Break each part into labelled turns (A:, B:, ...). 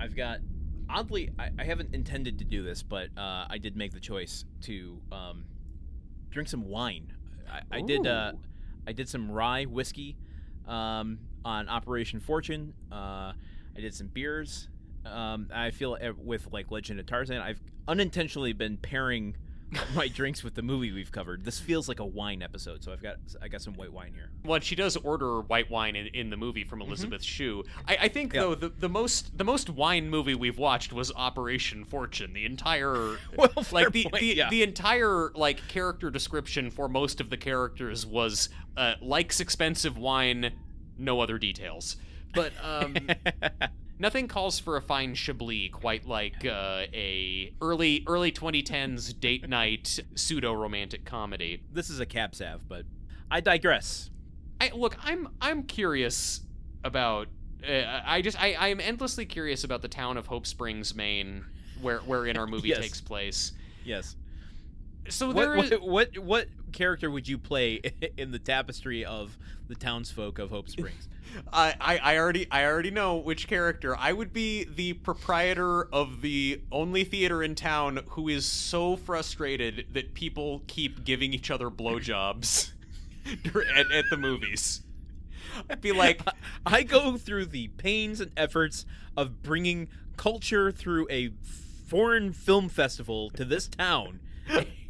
A: I've got, oddly, I haven't intended to do this, but I did make the choice to drink some wine. I did some rye whiskey on Operation Fortune. I did some beers. I feel with like Legend of Tarzan, I've unintentionally been pairing my drinks with the movie we've covered. This feels like a wine episode, so I got some white wine here.
B: Well, she does order white wine in the movie from Elisabeth Shue. I think though the most wine movie we've watched was Operation Fortune. The entire the entire like character description for most of the characters was likes expensive wine, no other details. But nothing calls for a fine Chablis quite like a early 2010s date night pseudo-romantic comedy.
A: This is a cab sav, but I digress.
B: I'm curious about. I am endlessly curious about the town of Hope Springs, Maine, wherein our movie takes place.
A: Yes.
B: So
A: what character would you play in the tapestry of the townsfolk of Hope Springs?
B: I already know which character. I would be the proprietor of the only theater in town who is so frustrated that people keep giving each other blowjobs at the movies. I'd be like,
A: I go through the pains and efforts of bringing culture through a foreign film festival to this town.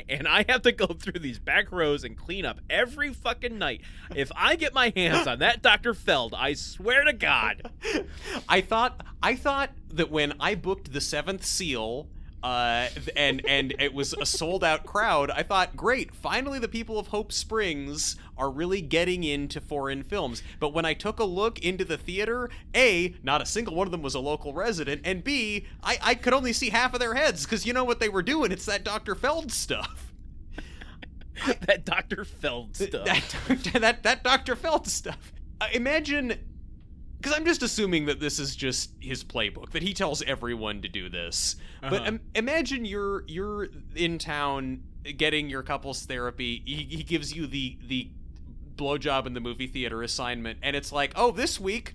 A: And I have to go through these back rows and clean up every fucking night. If I get my hands on that Dr. Feld, I swear to God.
B: I thought that when I booked the Seventh Seal, and it was a sold-out crowd, I thought, great, finally the people of Hope Springs are really getting into foreign films. But when I took a look into the theater, A, not a single one of them was a local resident, and B, I could only see half of their heads, because you know what they were doing? It's that Dr. Feld stuff.
A: That Dr. Feld stuff.
B: That Dr. Feld stuff. Imagine... Because I'm just assuming that this is just his playbook, that he tells everyone to do this. But imagine you're in town getting your couples therapy. He gives you the blowjob in the movie theater assignment, and it's like, oh, this week,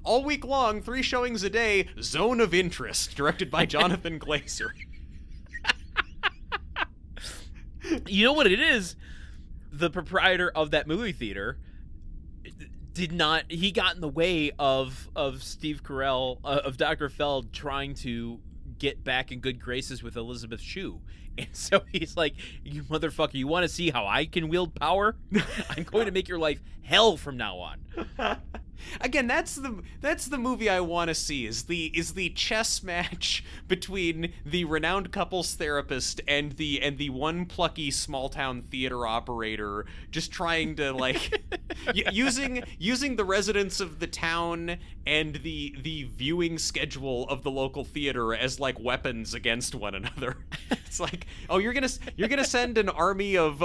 B: all week long, 3 showings a day, Zone of Interest, directed by Jonathan Glazer.
A: You know what it is? The proprietor of that movie theater he got in the way of Steve Carell, of Dr. Feld trying to get back in good graces with Elisabeth Shue. And so he's like, you motherfucker, you want to see how I can wield power? I'm going to make your life hell from now on.
B: Again, that's the movie I want to see, is the chess match between the renowned couples therapist and the one plucky small town theater operator, just trying to like using the residents of the town and the viewing schedule of the local theater as like weapons against one another. It's like, oh, you're gonna send an army of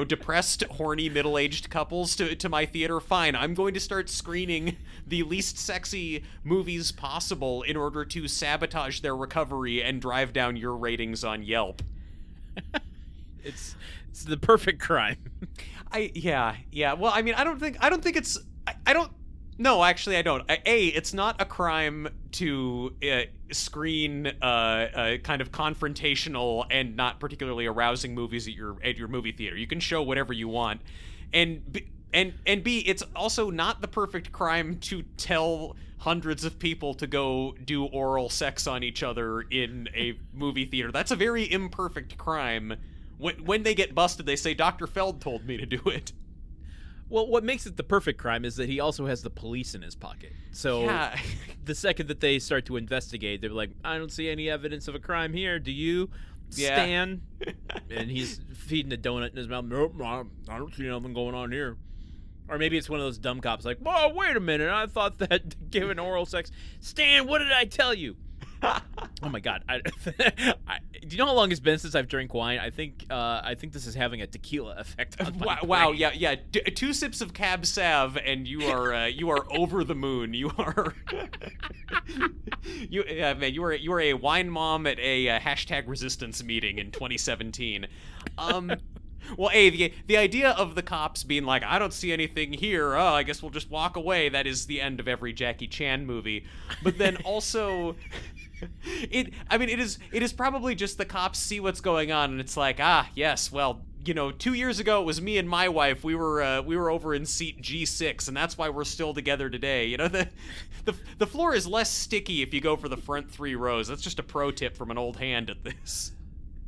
B: depressed, horny, middle-aged couples to my theater. Fine, I'm going to start screening the least sexy movies possible in order to sabotage their recovery and drive down your ratings on Yelp.
A: It's the perfect crime.
B: Yeah. Well, I mean, I don't think it's. I don't. No, actually, I don't. It's not a crime to screen kind of confrontational and not particularly arousing movies at your movie theater. You can show whatever you want, and B, it's also not the perfect crime to tell hundreds of people to go do oral sex on each other in a movie theater. That's a very imperfect crime. When they get busted, they say, Dr. Feld told me to do it.
A: Well, what makes it the perfect crime is that he also has the police in his pocket. So the second that they start to investigate, they're like, I don't see any evidence of a crime here. Do you, Stan? And he's feeding a donut in his mouth. Nope, I don't see nothing going on here. Or maybe it's one of those dumb cops like, whoa, wait a minute. I thought that giving oral sex. Stan, what did I tell you? Oh my God! Do you know how long it's been since I've drank wine? I think this is having a tequila effect on my
B: wow!
A: brain.
B: Yeah. 2 sips of Cab Sav, and you are over the moon. You are you are a wine mom at a #resistance meeting in 2017. Well, the idea of the cops being like, I don't see anything here. Oh, I guess we'll just walk away. That is the end of every Jackie Chan movie. But then also, it is probably just the cops see what's going on, and it's like, yes, well, 2 years ago it was me and my wife. We were over in seat G6, and that's why we're still together today. The floor is less sticky if you go for the front 3 rows. That's just a pro tip from an old hand at this.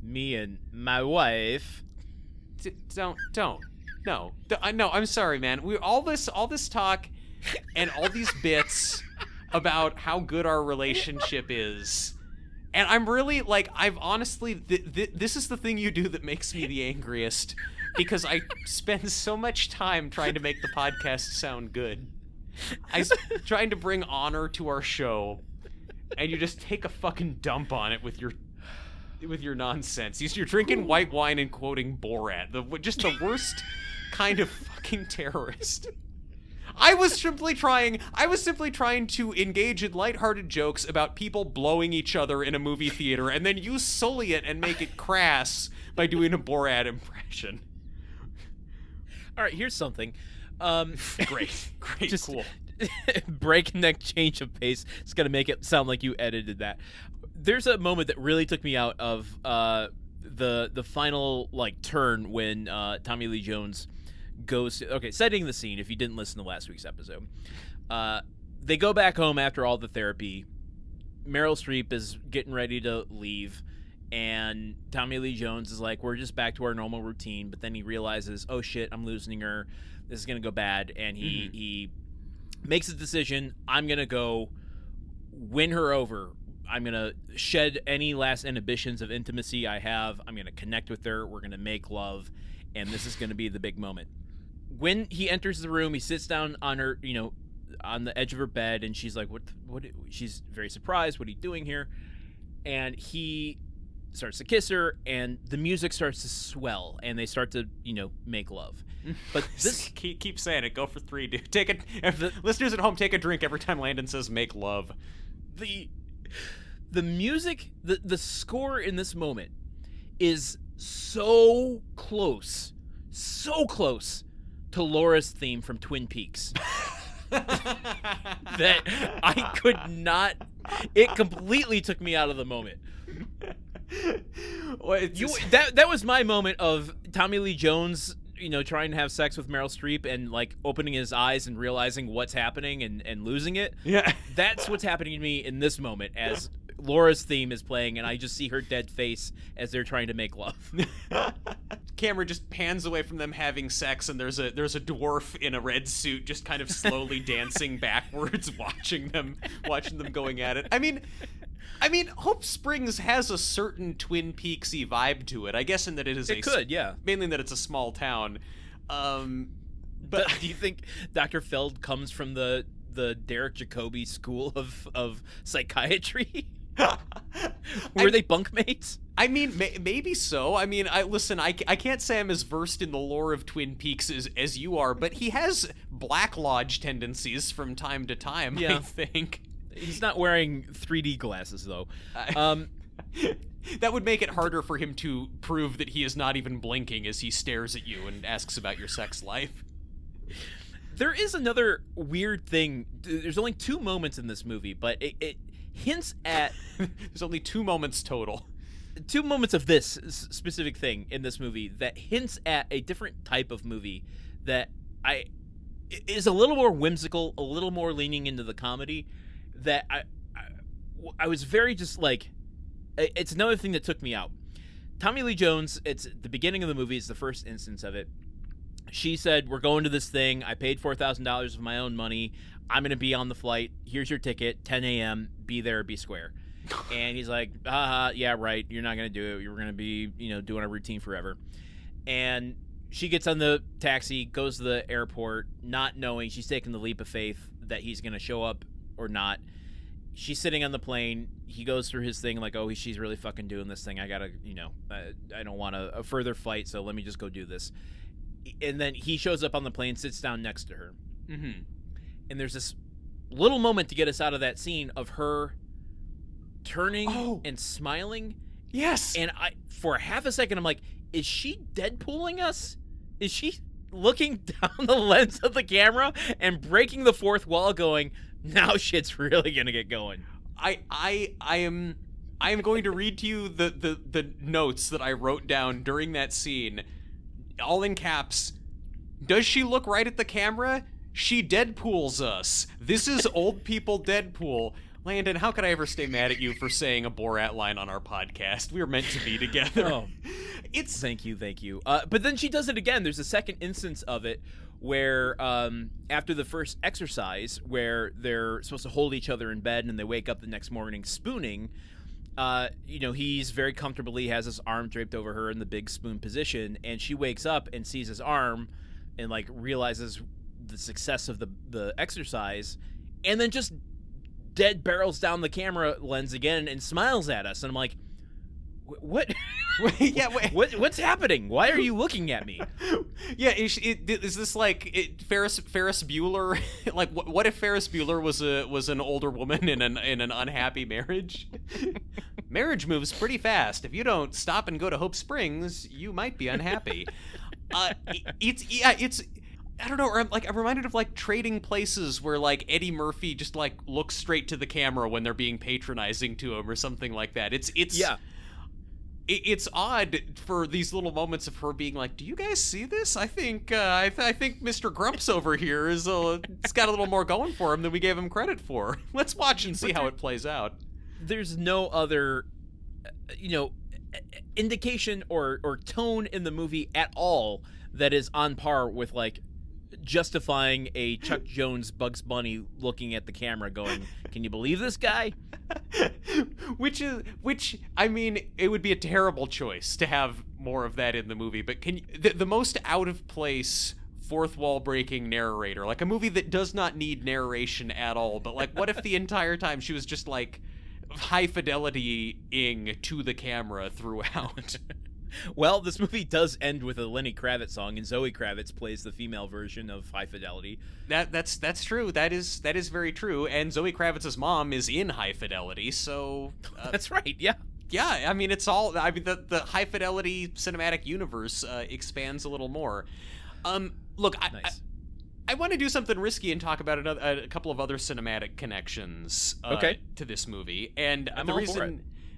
A: Me and my wife.
B: No, I'm sorry, man. All this talk and all these bits about how good our relationship is. And I'm really, I've honestly, this is the thing you do that makes me the angriest, because I spend so much time trying to make the podcast sound good. Trying to bring honor to our show, and you just take a fucking dump on it with your nonsense. You're drinking white wine and quoting Borat, just the worst kind of fucking terrorist. I was simply trying to engage in lighthearted jokes about people blowing each other in a movie theater, and then you sully it and make it crass by doing a Borat impression.
A: All right, here's something.
B: Great,
A: just
B: cool.
A: Breakneck change of pace. It's gonna make it sound like you edited that. There's a moment that really took me out of the final turn when Tommy Lee Jones goes setting the scene if you didn't listen to last week's episode. They go back home after all the therapy. Meryl Streep is getting ready to leave, and Tommy Lee Jones is like, we're just back to our normal routine, but then he realizes, oh shit, I'm losing her, this is gonna go bad, and he makes a decision. I'm gonna go win her over. I'm gonna shed any last inhibitions of intimacy I have. I'm gonna connect with her, we're gonna make love, and this is gonna be the big moment. When he enters the room, he sits down on her, on the edge of her bed, and she's like, what, she's very surprised. What are you doing here? And he starts to kiss her, and the music starts to swell, and they start to, make love. But this...
B: keep saying it. Go for 3, dude. Listeners at home, take a drink every time Landon says make love.
A: The music, the score in this moment is so close to Laura's theme from Twin Peaks that I could not. It completely took me out of the moment. That was my moment of Tommy Lee Jones, trying to have sex with Meryl Streep and opening his eyes and realizing what's happening and losing it.
B: Yeah,
A: that's what's happening to me in this moment as Laura's theme is playing, and I just see her dead face as they're trying to make love.
B: Camera just pans away from them having sex, and there's a dwarf in a red suit just kind of slowly dancing backwards, watching them going at it. I mean, Hope Springs has a certain Twin Peaksy vibe to it. I guess in that mainly in that it's a small town. But
A: do you think Dr. Feld comes from the Derek Jacobi school of psychiatry? Were they bunkmates?
B: I mean, maybe so. I mean, I can't say I'm as versed in the lore of Twin Peaks as you are, but he has Black Lodge tendencies from time to time, yeah. I think.
A: He's not wearing 3D glasses, though.
B: That would make it harder for him to prove that he is not even blinking as he stares at you and asks about your sex life.
A: There is another weird thing. There's only 2 moments in this movie, but it hints at...
B: There's only 2 moments total.
A: 2 moments of this specific thing in this movie that hints at a different type of movie that is a little more whimsical, a little more leaning into the comedy, that I was very just it's another thing that took me out. Tommy Lee Jones, it's the beginning of the movie, it's the first instance of it. She said, we're going to this thing. I paid $4,000 of my own money. I'm going to be on the flight. Here's your ticket, 10 a.m. Be there, be square. And he's like, yeah, right. You're not going to do it. You're going to be, doing a routine forever. And she gets on the taxi, goes to the airport, not knowing, she's taking the leap of faith that he's going to show up or not. She's sitting on the plane. He goes through his thing she's really fucking doing this thing. I got to, I don't want a further flight, so let me just go do this. And then he shows up on the plane, sits down next to her.
B: Mm-hmm.
A: And there's this little moment to get us out of that scene of her turning and smiling.
B: Yes.
A: And for half a second, I'm like, is she Deadpooling us? Is she looking down the lens of the camera and breaking the fourth wall, going, now shit's really gonna get going?
B: I am going to read to you the notes that I wrote down during that scene, all in caps. Does she look right at the camera? She Deadpools us. This is old people Deadpool. Landon, how could I ever stay mad at you for saying a Borat line on our podcast? We were meant to be together.
A: Oh, thank you. But then she does it again. There's a second instance of it where after the first exercise, where they're supposed to hold each other in bed and they wake up the next morning spooning, he's very comfortably has his arm draped over her in the big spoon position, and she wakes up and sees his arm and like realizes the success of the exercise, and then just dead barrels down the camera lens again and smiles at us, and I'm like, what?
B: Yeah, wait.
A: What's happening? Why are you looking at me?
B: Yeah, is this like Ferris Bueller? Like, what if Ferris Bueller was an older woman in an unhappy marriage? Marriage moves pretty fast. If you don't stop and go to Hope Springs, you might be unhappy. It's I don't know, or I'm reminded of like Trading Places, where like Eddie Murphy just like looks straight to the camera when they're being patronizing to him or something like that. It's odd for these little moments of her being like, "Do you guys see this? I think I think Mr. Grumps over here it's got a little more going for him than we gave him credit for. Let's watch and see how it plays out."
A: There's no other, indication or tone in the movie at all that is on par with like justifying a Chuck Jones Bugs Bunny looking at the camera going, can you believe this guy?
B: which I mean, it would be a terrible choice to have more of that in the movie, but the most out of place fourth wall breaking narrator, like a movie that does not need narration at all, but like what if the entire time she was just like high fidelity-ing to the camera throughout?
A: Well, this movie does end with a Lenny Kravitz song, and Zoe Kravitz plays the female version of High Fidelity.
B: That's true. That is very true. And Zoe Kravitz's mom is in High Fidelity, so
A: that's right. Yeah.
B: Yeah. I mean, it's all. I mean, the High Fidelity cinematic universe expands a little more. Look,
A: nice.
B: I want to do something risky and talk about a couple of other cinematic connections to this movie, and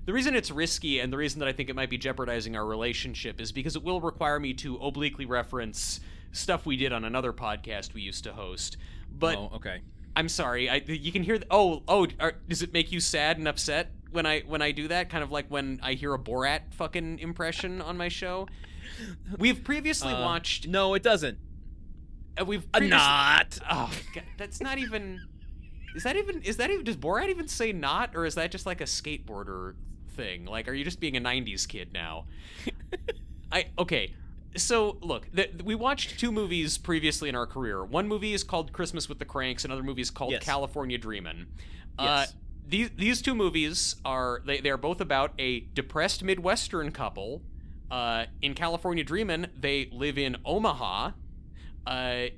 B: the reason it's risky and the reason that I think it might be jeopardizing our relationship is because it will require me to obliquely reference stuff we did on another podcast we used to host. But
A: okay.
B: I'm sorry. You can hear. Does it make you sad and upset when I do that? Kind of like when I hear a Borat fucking impression on my show. We've previously watched.
A: No, it doesn't.
B: We've
A: not.
B: Oh, God, that's not even. Is that even? Does Borat even say not, or is that just like a skateboarder thing? Like, are you just being a 90s kid now? Okay. So, look, we watched two movies previously in our career. One movie is called Christmas with the Cranks. Another movie is called California Dreamin'.
A: Yes.
B: These two movies are both about a depressed Midwestern couple. In California Dreamin', they live in Omaha.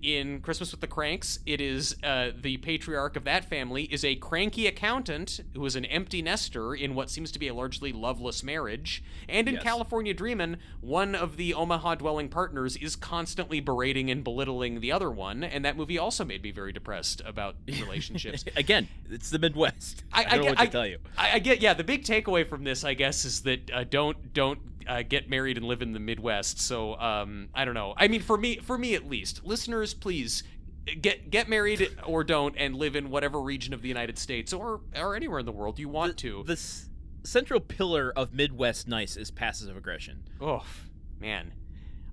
B: In Christmas with the Cranks, it is the patriarch of that family is a cranky accountant who is an empty nester in what seems to be a largely loveless marriage. And in California Dreamin', one of the Omaha-dwelling partners is constantly berating and belittling the other one, and that movie also made me very depressed about relationships.
A: Again, it's the Midwest. I don't know what to tell you.
B: I get, the big takeaway from this, I guess, is that don't get married and live in the Midwest. So I don't know. I mean, for me at least, listeners, please get married or don't, and live in whatever region of the United States or anywhere in the world you want to.
A: The central pillar of Midwest nice is passive aggression.
B: Oh man,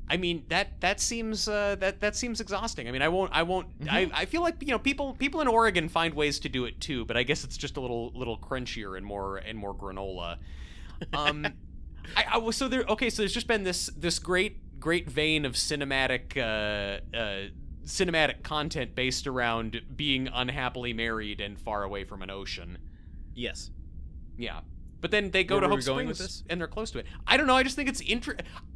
B: I mean that seems that seems exhausting. I mean, I won't. Mm-hmm. I feel like people in Oregon find ways to do it too, but I guess it's just a little crunchier and more granola. So there's just been this great vein of cinematic content based around being unhappily married and far away from an ocean.
A: Yes.
B: Yeah. But then they go to Hope Springs and they're close to it. I don't know. I just think it's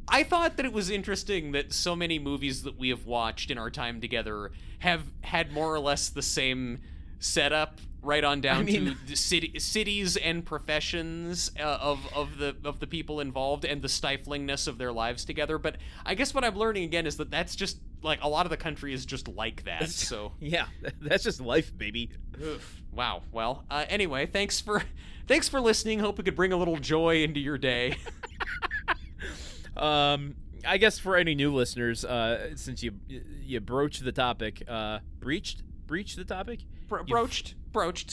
B: I thought that it was interesting that so many movies that we have watched in our time together have had more or less the same setup, right on down to the cities and professions of the people involved and the stiflingness of their lives together. But I guess what I'm learning again is that that's just like a lot of the country is just like that. So
A: yeah, that's just life, baby.
B: Wow. Well, anyway, thanks for listening. Hope we could bring a little joy into your day.
A: I guess for any new listeners, since you broached the topic, breached the topic.
B: Broached.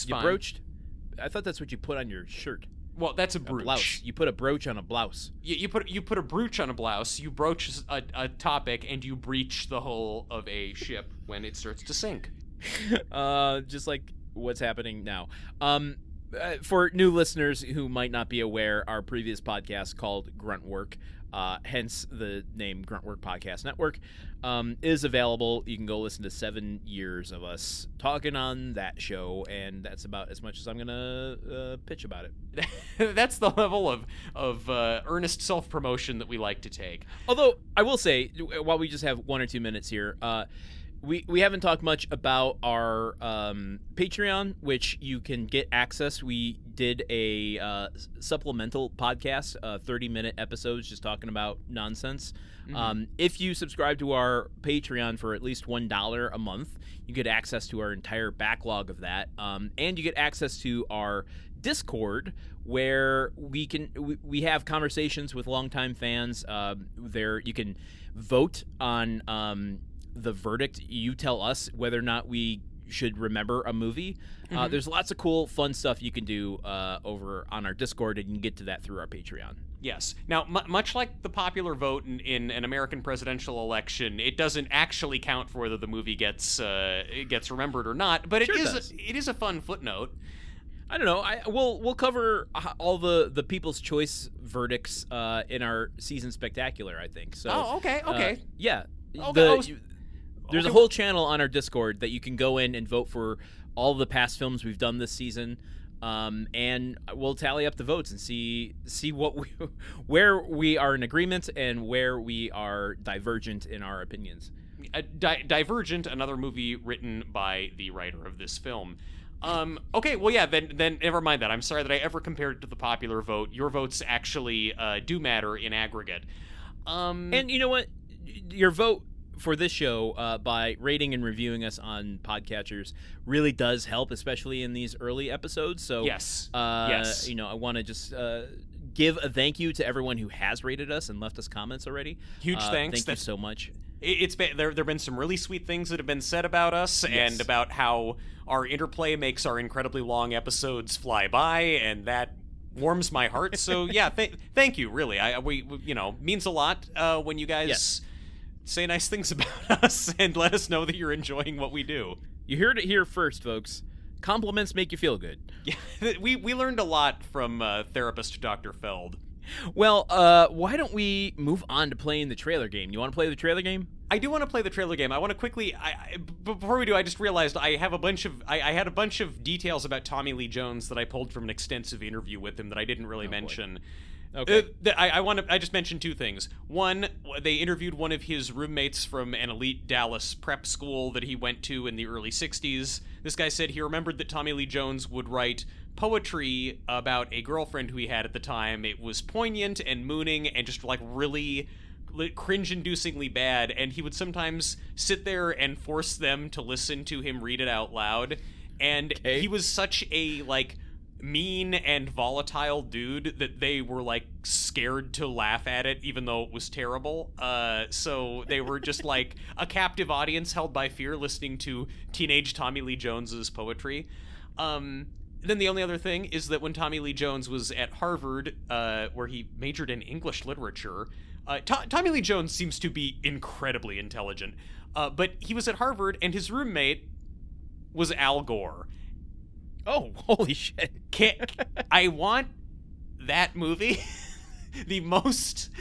A: You broached. I thought that's what you put on your shirt.
B: Well, that's a brooch.
A: A blouse. You put a brooch on a blouse.
B: You put a brooch on a blouse. You broach a topic, and you breach the hull of a ship when it starts to sink.
A: Just like what's happening now. For new listeners who might not be aware, our previous podcast called Grunt Work, hence the name Grunt Work Podcast Network, is available. You can go listen to 7 years of us talking on that show, and that's about as much as I'm gonna pitch about it.
B: That's the level of earnest self-promotion that we like to take.
A: Although I will say, while we just have 1 or 2 minutes here, we haven't talked much about our Patreon, which you can get access. We did a supplemental podcast, 30-minute episodes just talking about nonsense. Mm-hmm. If you subscribe to our Patreon for at least $1 a month, you get access to our entire backlog of that, and you get access to our Discord, where we have conversations with longtime fans. There you can vote on the verdict. You tell us whether or not we should remember a movie. Mm-hmm. There's lots of cool, fun stuff you can do over on our Discord, and you can get to that through our Patreon.
B: Yes. Now, much like the popular vote in an American presidential election, it doesn't actually count for whether the movie gets remembered or not. But it is a fun footnote.
A: I don't know. We'll cover all the People's Choice verdicts in our season spectacular, I think. So.
B: Oh, okay.
A: Yeah.
B: Okay.
A: There's a whole channel on our Discord that you can go in and vote for all the past films we've done this season, and we'll tally up the votes and see where we are in agreement and where we are divergent in our opinions.
B: Divergent, another movie written by the writer of this film. Okay, well, yeah, then never mind that. I'm sorry that I ever compared it to the popular vote. Your votes actually do matter in aggregate.
A: And you know what? Your vote for this show, by rating and reviewing us on podcatchers, really does help, especially in these early episodes. So
B: yes.
A: You know, I want to just give a thank you to everyone who has rated us and left us comments already.
B: Huge thanks.
A: Thank you so much.
B: It's been there've been some really sweet things that have been said about us, yes, and about how our interplay makes our incredibly long episodes fly by, and that warms my heart. So yeah, thank you. Really, we means a lot when you guys. Yes. Say nice things about us and let us know that you're enjoying what we do.
A: You heard it here first, folks. Compliments make you feel good.
B: Yeah, we learned a lot from therapist Dr. Feld.
A: Well, why don't we move on to playing the trailer game? You want to play the trailer game?
B: I do want to play the trailer game. I want to quickly. Before we do, I just realized I had a bunch of details about Tommy Lee Jones that I pulled from an extensive interview with him that I didn't really mention. Boy.
A: Okay.
B: I just mentioned 2 things. One, they interviewed one of his roommates from an elite Dallas prep school that he went to in the early 60s. This guy said he remembered that Tommy Lee Jones would write poetry about a girlfriend who he had at the time. It was poignant and mooning and just like really cringe-inducingly bad, and he would sometimes sit there and force them to listen to him read it out loud. And he was such a mean and volatile dude that they were scared to laugh at it, even though it was terrible. So they were just a captive audience held by fear listening to teenage Tommy Lee Jones's poetry. Then the only other thing is that when Tommy Lee Jones was at Harvard, where he majored in English literature, Tommy Lee Jones seems to be incredibly intelligent, but he was at Harvard and his roommate was Al Gore.
A: Oh, holy shit.
B: I want that movie. the most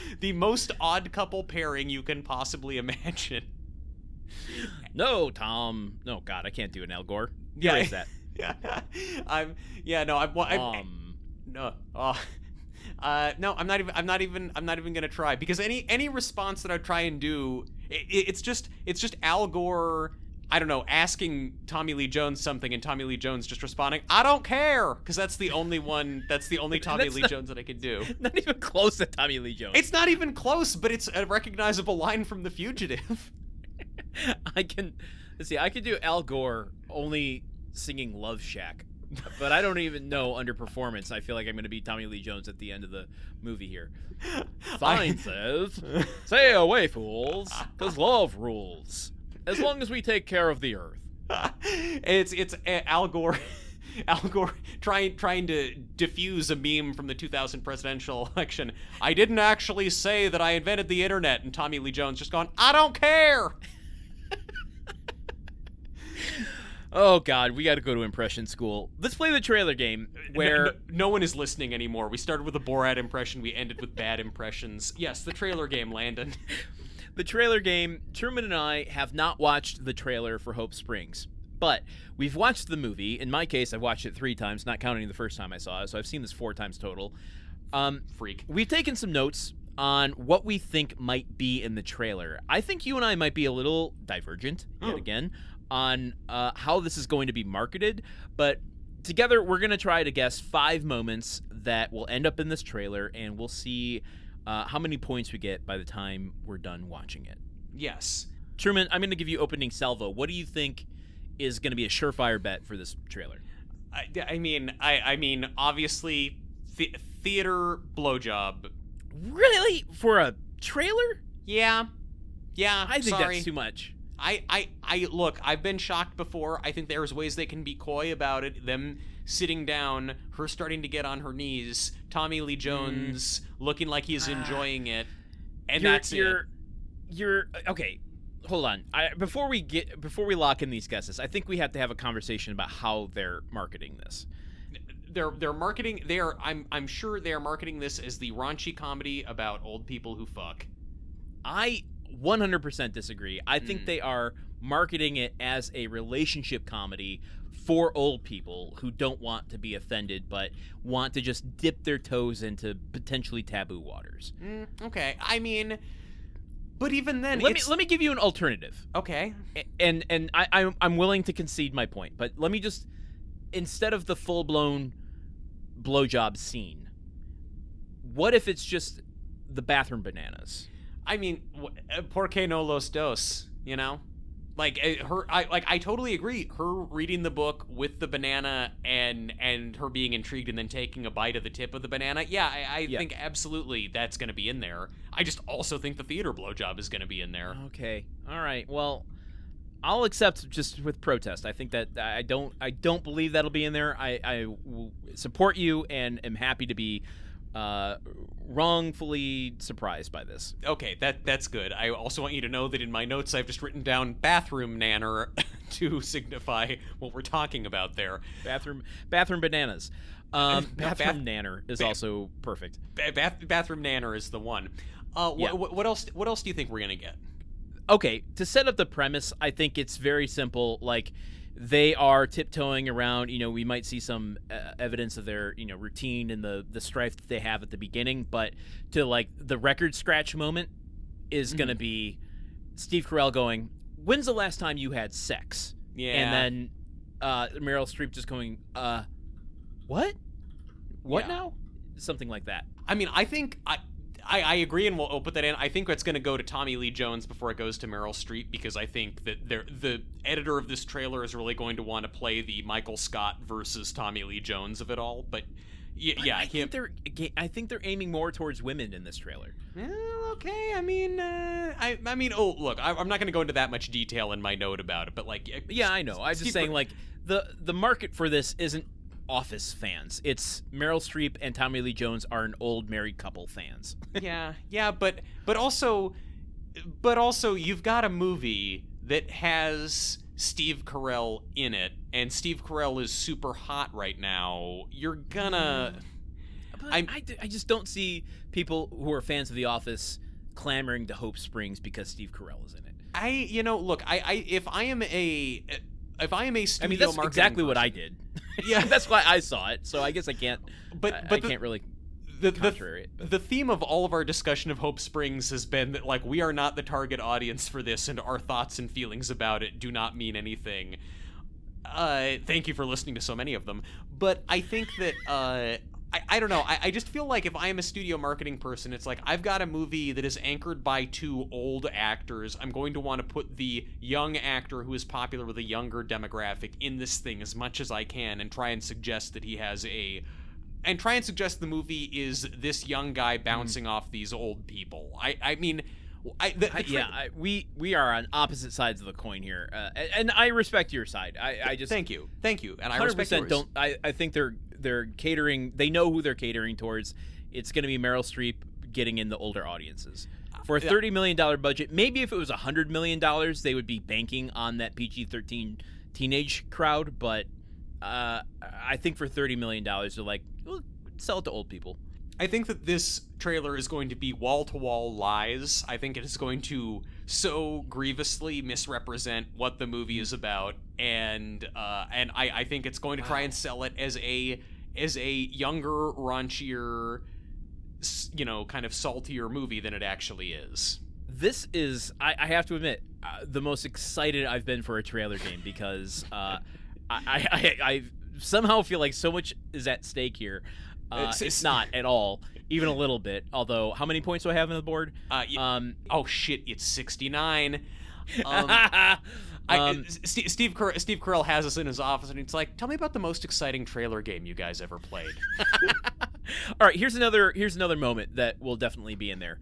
B: odd couple pairing you can possibly imagine.
A: No, Tom. No, God, I can't do an Al Gore. Erase that.
B: I'm not even gonna try, because any response that I try and do, it's just Al Gore I don't know, asking Tommy Lee Jones something and Tommy Lee Jones just responding, I don't care, because that's the only Tommy Lee Jones that I could do.
A: Not even close to Tommy Lee Jones.
B: It's not even close, but it's a recognizable line from The Fugitive.
A: I can do Al Gore only singing Love Shack, but I don't even know under performance. I feel like I'm going to be Tommy Lee Jones at the end of the movie here. Sign says, "Stay away, fools, 'cause love rules. As long as we take care of the earth."
B: It's Al Gore. Al Gore trying to diffuse a meme from the 2000 presidential election. I didn't actually say that I invented the internet, and Tommy Lee Jones just gone, I don't care.
A: Oh God, we got to go to impression school. Let's play the trailer game where
B: no one is listening anymore. We started with a Borat impression. We ended with bad impressions. Yes, the trailer game, Landon.
A: The trailer game. Truman and I have not watched the trailer for Hope Springs, but we've watched the movie. In my case, I've watched it 3 times, not counting the first time I saw it, so I've seen this 4 times total.
B: Freak.
A: We've taken some notes on what we think might be in the trailer. I think you and I might be a little divergent, yet again, on how this is going to be marketed, but together we're going to try to guess 5 moments that will end up in this trailer, and we'll see how many points we get by the time we're done watching it.
B: Yes.
A: Truman, I'm going to give you opening salvo. What do you think is going to be a surefire bet for this trailer?
B: I mean, obviously, theater blowjob.
A: Really? For a trailer?
B: Yeah.
A: I think that's too much.
B: I look, I've been shocked before. I think there's ways they can be coy about it. Them sitting down, her starting to get on her knees, Tommy Lee Jones looking like he's enjoying it, and that's it.
A: You're okay. Hold on. Before we lock in these guesses, I think we have to have a conversation about how they're marketing this.
B: They're marketing. I'm sure they are marketing this as the raunchy comedy about old people who fuck.
A: I 100% disagree. I think they are marketing it as a relationship comedy for old people who don't want to be offended but want to just dip their toes into potentially taboo waters.
B: Okay. I mean, but even then,
A: let me give you an alternative.
B: Okay.
A: And I'm willing to concede my point, but let me just, instead of the full-blown blowjob scene, what if it's just the bathroom bananas?
B: I mean, ¿por qué no los dos? You know, like I totally agree. Her reading the book with the banana and her being intrigued and then taking a bite of the tip of the banana. Yeah, I think absolutely that's going to be in there. I just also think the theater blowjob is going to be in there.
A: Okay, all right. Well, I'll accept just with protest. I think that I don't believe that'll be in there. I will support you and am happy to be wrongfully surprised by this. Okay,
B: that's good. I also want you to know that in my notes I've just written down bathroom nanner to signify what we're talking about there.
A: Bathroom bananas. Bathroom nanner is also perfect.
B: Bathroom nanner is the one. What else do you think we're gonna get?
A: Okay, to set up the premise, I think it's very simple. Like, they are tiptoeing around, we might see some evidence of their, routine and the strife that they have at the beginning, but to, like, the record scratch moment is going to be Steve Carell going, when's the last time you had sex?
B: Yeah.
A: And then Meryl Streep just going, what? What now? Something like that.
B: I mean, I think... I agree, and we'll put that in. I think it's going to go to Tommy Lee Jones before it goes to Meryl Streep, because I think that the editor of this trailer is really going to want to play the Michael Scott versus Tommy Lee Jones of it all. But I
A: think they're aiming more towards women in this trailer.
B: Okay, I mean, oh, look, I'm not going to go into that much detail in my note about it, but like,
A: yeah, I know. I'm just saying, like, the market for this isn't Office fans. It's Meryl Streep and Tommy Lee Jones are an old married couple fans.
B: yeah, but also you've got a movie that has Steve Carell in it, and Steve Carell is super hot right now. You're gonna...
A: I just don't see people who are fans of The Office clamoring to Hope Springs because Steve Carell is in it.
B: Look, if I am a studio
A: that's
B: marketing
A: exactly
B: person,
A: what I did.
B: Yeah,
A: that's why I saw it. So I guess I can't.
B: But
A: I can't really. contrary.
B: The theme of all of our discussion of Hope Springs has been that, like, we are not the target audience for this, and our thoughts and feelings about it do not mean anything. Thank you for listening to so many of them. But I think that, I don't know. I just feel like if I am a studio marketing person, it's like, I've got a movie that is anchored by two old actors. I'm going to want to put the young actor who is popular with a younger demographic in this thing as much as I can, and try and suggest that the movie is this young guy bouncing off these old people.
A: We are on opposite sides of the coin here, and I respect your side. I just
B: thank you, and I respect yours.
A: Don't. I think they're catering. They know who they're catering towards. It's going to be Meryl Streep getting in the older audiences for a $30 million budget. Maybe if it was $100 million, they would be banking on that PG-13 teenage crowd. But I think for $30 million, they're like, well, sell it to old people.
B: I think that this trailer is going to be wall-to-wall lies. I think it is going to so grievously misrepresent what the movie is about, and I think it's going to try and sell it as a younger, raunchier, kind of saltier movie than it actually is.
A: This is, I have to admit, the most excited I've been for a trailer game, because I somehow feel like so much is at stake here. It's not at all, even a little bit. Although, how many points do I have on the board?
B: Oh shit, it's 69. Steve Carell has us in his office, and he's like, "Tell me about the most exciting trailer game you guys ever played."
A: All right, here's another moment that will definitely be in there.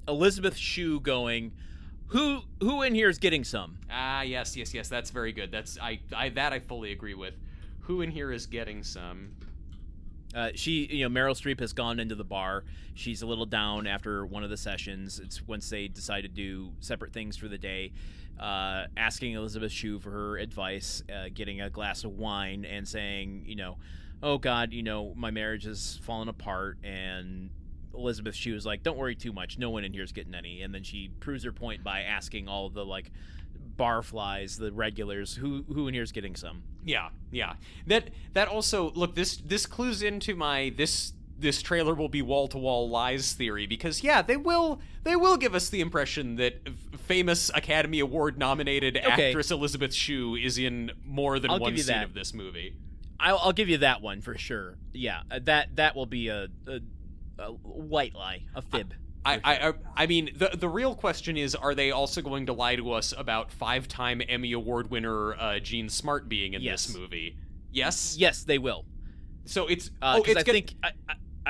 A: Elisabeth Shue going, "Who in here is getting some?"
B: Yes, that's very good. I fully agree with. Who in here is getting some?
A: Meryl Streep has gone into the bar. She's a little down after one of the sessions. It's once they decide to do separate things for the day. Asking Elisabeth Shue for her advice, getting a glass of wine, and saying, oh God, my marriage has fallen apart. And Elisabeth Shue is like, don't worry too much. No one in here is getting any. And then she proves her point by asking all the barflies, the regulars, who in here is getting some.
B: Yeah. That also, look, this clues into my this trailer will be wall-to-wall lies theory, because they will give us the impression that famous Academy Award nominated actress Elisabeth Shue is in more than one scene of this movie.
A: I'll give you that one for sure. Yeah, that will be a white lie, a fib.
B: I mean, the real question is, are they also going to lie to us about 5-time Emmy Award winner Gene Smart being in this movie? Yes?
A: Yes, they will.
B: So it's...
A: I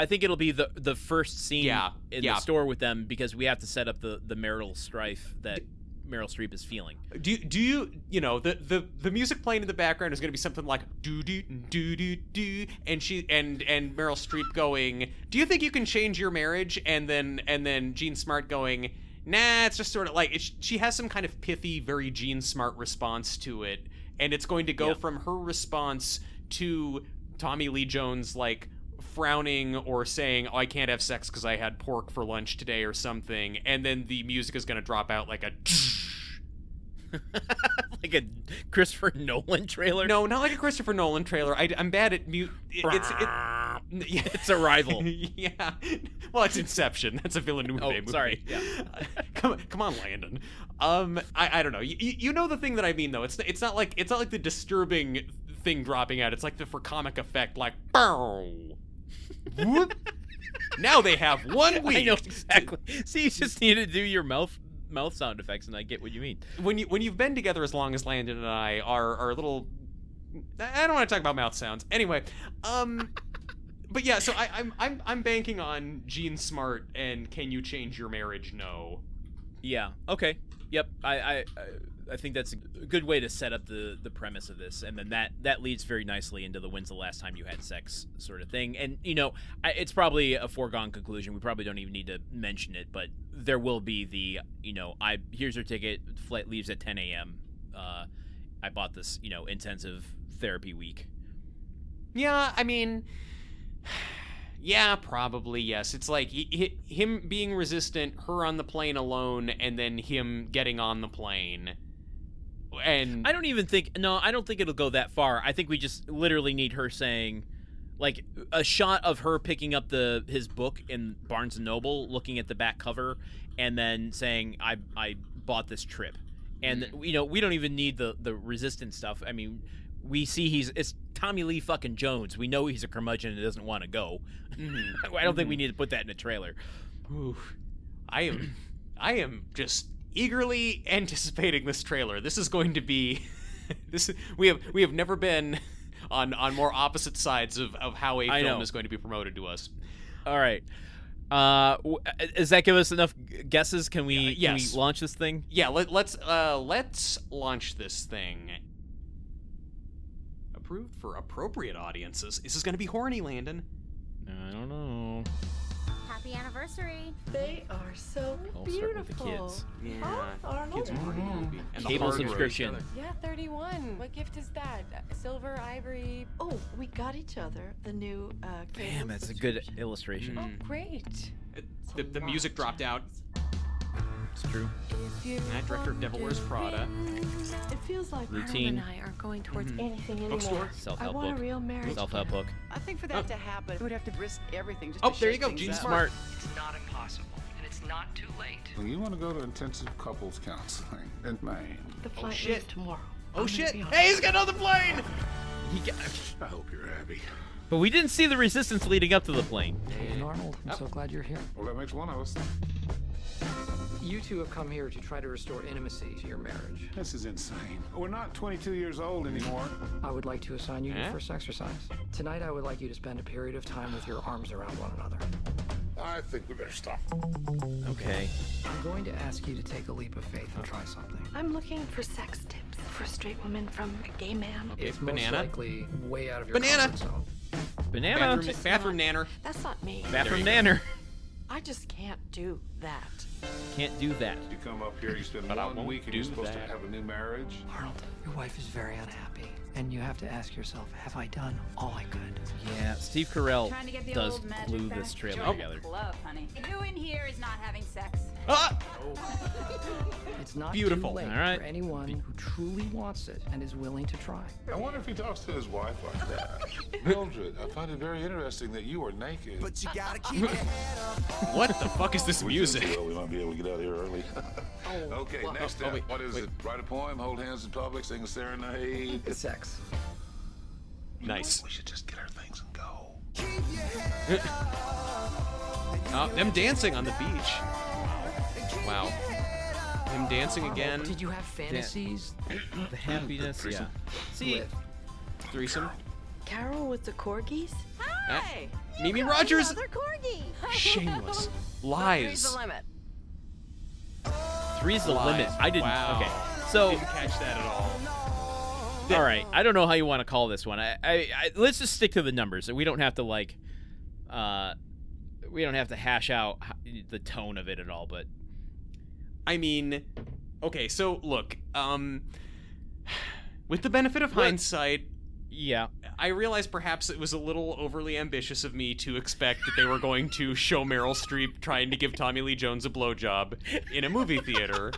A: think it'll be the first scene in the store with them, because we have to set up the marital strife that Meryl Streep is feeling.
B: Do you the music playing in the background is going to be something like do do do do do, and Meryl Streep going, do you think you can change your marriage? And then Gene Smart going, nah, it's just sort of like she has some kind of pithy, very Gene Smart response to it, and it's going to go from her response to Tommy Lee Jones frowning or saying, oh, I can't have sex because I had pork for lunch today or something, and then the music is going to drop out like a
A: like a Christopher Nolan trailer.
B: No, not like a Christopher Nolan trailer. I'm bad at mute.
A: It's Arrival.
B: Yeah. Well, it's Inception. That's a Villeneuve movie.
A: Sorry. Yeah.
B: Come on, Landon. I don't know. You know the thing that I mean, though. It's not like the disturbing thing dropping out. It's like for comic effect, like bow. Whoop. Now they have 1 week.
A: I know exactly. See, you just need to do your mouth sound effects, and I get what you mean.
B: When you've been together as long as Landon and I are a little. I don't want to talk about mouth sounds. Anyway, but yeah. So I'm banking on Gene Smart and Can You Change Your Marriage? No.
A: Yeah. Okay. Yep. I think that's a good way to set up the premise of this, and then that leads very nicely into the when's the last time you had sex sort of thing. And it's probably a foregone conclusion. We probably don't even need to mention it, but there will be the here's your ticket, flight leaves at 10 a.m. I bought this intensive therapy week.
B: Yeah, I mean, yeah, probably yes. It's like him being resistant, her on the plane alone, and then him getting on the plane. And
A: I don't think it'll go that far. I think we just literally need her saying, Like a shot of her picking up his book in Barnes & Noble, looking at the back cover, and then saying, I bought this trip. And, we don't even need the resistance stuff. I mean, we see it's Tommy Lee fucking Jones. We know he's a curmudgeon and doesn't want to go. I don't think we need to put that in a trailer.
B: Ooh. I am just eagerly anticipating this trailer. This is going to be we have never been on more opposite sides of how a film is going to be promoted to us.
A: All right. Does that give us enough guesses? Can we launch this thing?
B: Yeah, let's launch this thing. Approved for appropriate audiences. This is going to be horny, Landon.
A: I don't know.
C: Happy anniversary.
D: They are so beautiful.
A: Start with the kids.
B: Yeah,
D: Arnold.
B: kids are horny movie. And the
A: Cable
B: hardware.
A: subscription.
E: Yeah, 31. What gift is that? Silver, ivory.
D: Oh, we got each other the new cable
A: Damn, that's a good illustration.
E: Oh, great.
B: The music dropped out.
A: It's true.
B: That director of Devil Wears Prada.
D: It feels like
A: Routine.
D: Arnold and I aren't going towards anything anymore.
B: Bookstore.
D: I
A: Self-help
D: want
A: book.
D: a real marriage.
A: Self-help book.
F: I think for that to happen, we'd have to risk everything just
B: Oh,
F: to
B: there you
F: shake
B: go.
F: things
B: Gene's
F: up.
A: Smart.
G: It's not impossible, and it's not too late.
H: Well, you want to go to intensive couples counseling in Maine.
D: The flight
B: shit.
D: leaves tomorrow.
B: Oh shit! Hey, he's getting on the plane!
H: I hope you're happy.
A: But we didn't see the resistance leading up to the plane.
G: And Arnold, I'm so glad you're here.
H: Well, that makes one of us.
G: You two have come here to try to restore intimacy to your marriage.
H: This is insane. We're not 22 years old anymore.
G: I would like to assign you your first exercise. Tonight, I would like you to spend a period of time with your arms around one another.
H: I think we better stop.
A: Okay.
G: I'm going to ask you to take a leap of faith and try something.
D: I'm looking for sex tips for a straight woman from a gay man.
G: It's
B: banana.
G: most likely way out of your
B: Banana.
G: comfort zone.
A: Banana.
B: Bathroom nanner.
D: That's not me.
A: Bathroom nanner.
D: I just can't do that.
A: Can't do that.
H: You come up here, you spend
B: But I
H: 1
B: won't
H: week, and
B: do
H: you're supposed
B: that.
H: to have a new marriage.
G: Arnold, your wife is very unhappy, and you have to ask yourself, have I done all I could?
A: Yeah, Steve Carell
C: Trying to get the
A: does
C: old magic
A: glue
C: back.
A: this trailer
C: Join
A: together.
C: the club, honey. Who in here is not having sex?
B: Ah!
G: It's not
B: Beautiful.
G: too late
A: All right.
G: for anyone who truly wants it and is willing to try.
H: I wonder if he talks to his wife like that. Mildred, I find it very interesting that you are naked.
I: But you gotta keep your head up.
B: What the fuck is this music?
H: Well, we might be able to get out of here early. Okay, next step.
B: wait,
H: What is it? Write a poem, hold hands in public, sing a serenade.
G: It's sex.
B: Nice.
H: We should just get our things and go.
B: Oh, them dancing on the beach. Wow. Him dancing again.
G: Did you have fantasies?
A: The happiness, yeah. See,
G: With
B: Threesome.
D: Carol with the corgis?
C: Hi!
B: Mimi Rogers.
C: Another corgi!
B: Shameless.
F: Three's
B: Lies.
F: the limit.
A: three's the
B: Lies.
A: limit. I didn't.
B: Wow.
A: Okay, so
B: Didn't catch that at all.
A: all right. I don't know how you want to call this one. I let's just stick to the numbers. We don't have to we don't have to hash out the tone of it at all. But
B: I mean, okay, so look, with the benefit of hindsight,
A: yeah,
B: I realize perhaps it was a little overly ambitious of me to expect that they were going to show Meryl Streep trying to give Tommy Lee Jones a blowjob in a movie theater.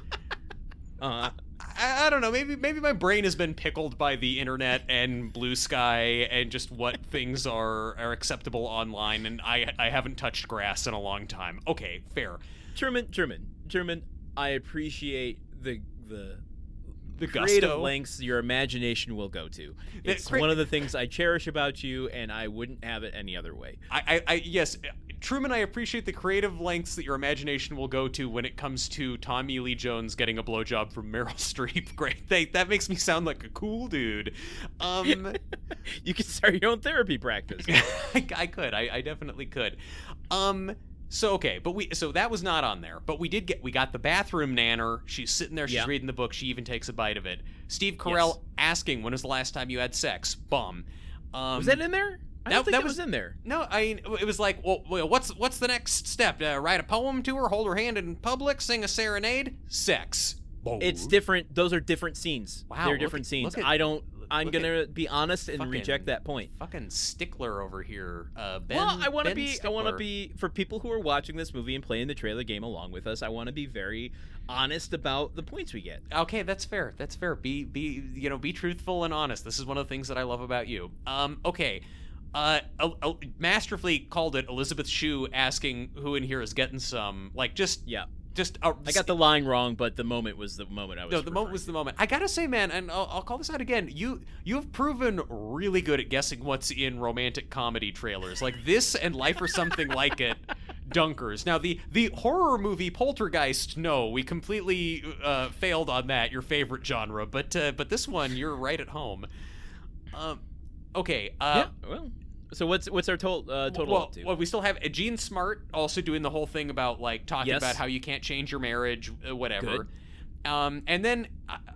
B: I don't know. Maybe my brain has been pickled by the internet and Blue Sky and just what things are acceptable online, and I haven't touched grass in a long time. Okay, fair.
A: Truman. I appreciate the
B: gusto.
A: creative lengths your imagination will go to.
B: The
A: It's one of the things I cherish about you, and I wouldn't have it any other way.
B: Yes, Truman, I appreciate the creative lengths that your imagination will go to when it comes to Tommy Lee Jones getting a blowjob from Meryl Streep. Great. That makes me sound like a cool dude.
A: You can start your own therapy practice.
B: I could. I definitely could. So that was not on there, but we got the bathroom nanner. She's sitting there, she's reading the book, she even takes a bite of it. Steve Carell asking, when was the last time you had sex? Bum.
A: Was that in there? I don't think that was in there.
B: No, it was like, well, what's the next step? Write a poem to her, hold her hand in public, sing a serenade, sex. Boom.
A: It's different. Those are different scenes.
B: Wow,
A: They're different scenes. I'm gonna be honest and reject that point.
B: Fucking stickler over here, Ben.
A: Well, I want to
B: Stickler.
A: be for people who are watching this movie and playing the trailer game along with us. I want to be very honest about the points we get.
B: Okay, that's fair. Be truthful and honest. This is one of the things that I love about you. Okay. masterfully called it Elisabeth Shue asking who in here is getting some. Like, just
A: I got the line wrong, but the moment was the moment I was.
B: No, the moment was the moment. I gotta say, man, and I'll call this out again. You have proven really good at guessing what's in romantic comedy trailers, like this and Life or Something Like It. Dunkers. Now, the horror movie Poltergeist, no, we completely failed on that. Your favorite genre, but this one, you're right at home. Okay.
A: Yeah. Well. So what's our total up to?
B: Well, we still have Gene Smart also doing the whole thing about like talking about how you can't change your marriage, whatever.
A: Good.
B: And then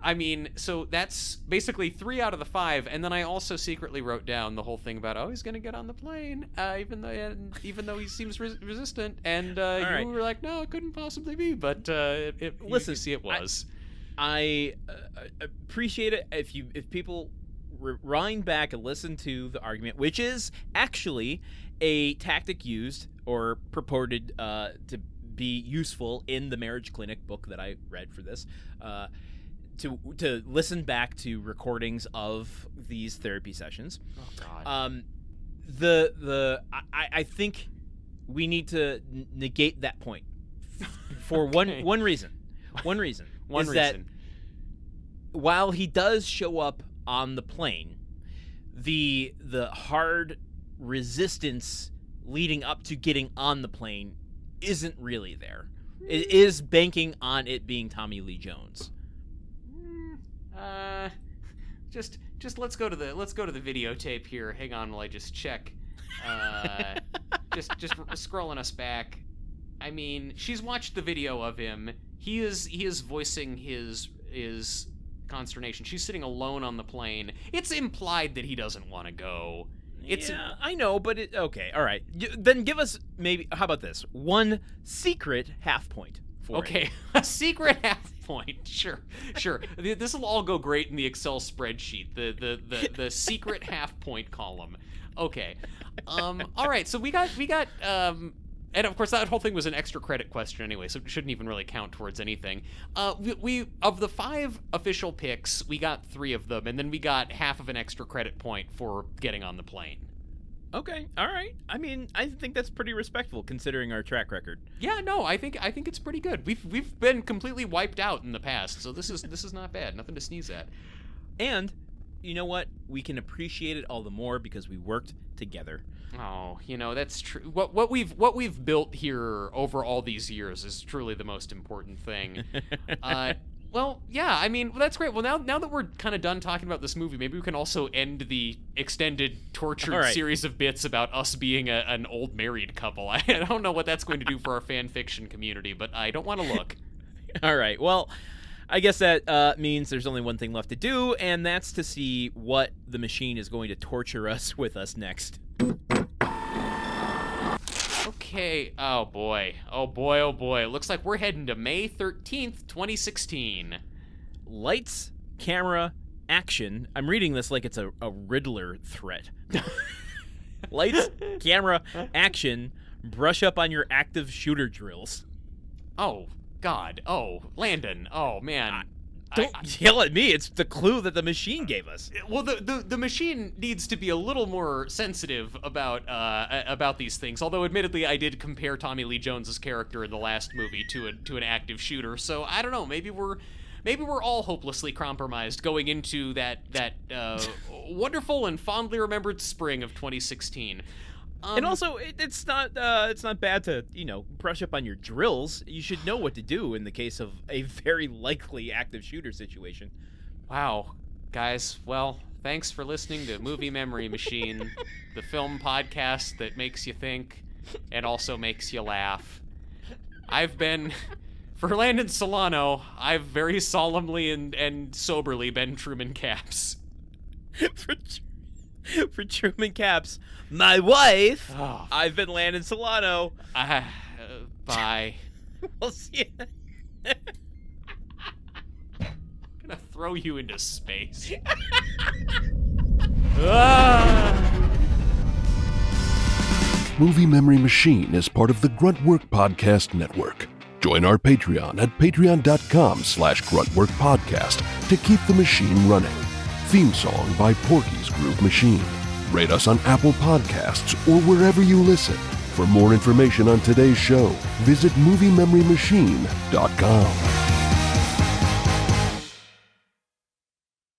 B: I mean, so that's basically 3 out of the 5. And then I also secretly wrote down the whole thing about he's gonna get on the plane, even though he seems resistant. And you were like, no, it couldn't possibly be. But listen, you see, it was.
A: I appreciate it if people rewind back and listen to the argument, which is actually a tactic used or purported to be useful in the Marriage Clinic book that I read for this, to listen back to recordings of these therapy sessions.
B: Oh God.
A: I think we need to negate that point for one reason. That while he does show up on the plane, the hard resistance leading up to getting on the plane isn't really there. It is banking on it being Tommy Lee Jones.
B: Just let's go to the videotape here. Hang on while I just check. Just scrolling us back. I mean, she's watched the video of him. He is voicing his consternation. She's sitting alone on the plane. It's implied that he doesn't want to go.
A: I know, but okay, all right. Then give us maybe. How about this? One secret half point for it.
B: A secret half point. Sure. This will all go great in the Excel spreadsheet. The secret half point column. Okay. All right. So we got. And of course, that whole thing was an extra credit question anyway, so it shouldn't even really count towards anything. We of the 5 official picks, we got 3 of them, and then we got half of an extra credit point for getting on the plane.
A: Okay, all right. I mean, I think that's pretty respectful considering our track record.
B: Yeah, no, I think it's pretty good. We've been completely wiped out in the past, so this is not bad. Nothing to sneeze at.
A: And you know what? We can appreciate it all the more because we worked together.
B: Oh, that's true. What we've built here over all these years is truly the most important thing. Well, yeah, I mean, that's great. Well, now that we're kind of done talking about this movie, maybe we can also end the extended tortured series of bits about us being an old married couple. I don't know what that's going to do for our fan fiction community, but I don't want to look.
A: All right. Well, I guess that means there's only one thing left to do, and that's to see what the machine is going to torture us with us next.
B: Okay. Oh boy. It looks like we're heading to May 13th, 2016.
A: Lights, camera, action. I'm reading this like it's a Riddler threat. Lights, camera, action. Brush up on your active shooter drills.
B: Oh, God. Oh, Landen. Oh, man.
A: Don't yell at me. It's the clue that the machine gave us.
B: Well, the machine needs to be a little more sensitive about these things. Although, admittedly, I did compare Tommy Lee Jones's character in the last movie to an active shooter. So I don't know. Maybe we're all hopelessly compromised going into that wonderful and fondly remembered spring of 2016.
A: And also, it's not bad to, brush up on your drills. You should know what to do in the case of a very likely active shooter situation.
B: Wow. Guys, well, thanks for listening to Movie Memory Machine, the film podcast that makes you think and also makes you laugh. I've been, for Landen Solano, I've very solemnly and soberly been Truman Caps.
A: For Truman Caps, my wife, I've been Landen Solano.
B: Bye.
A: We'll see you.
B: I'm gonna throw you into space.
J: Movie Memory Machine is part of the Gruntwork Podcast Network. Join our Patreon at patreon.com/gruntworkpodcast to keep the machine running. Theme song by Porky's Groove Machine. Rate us on Apple Podcasts or wherever you listen. For more information on today's show, visit MovieMemoryMachine.com.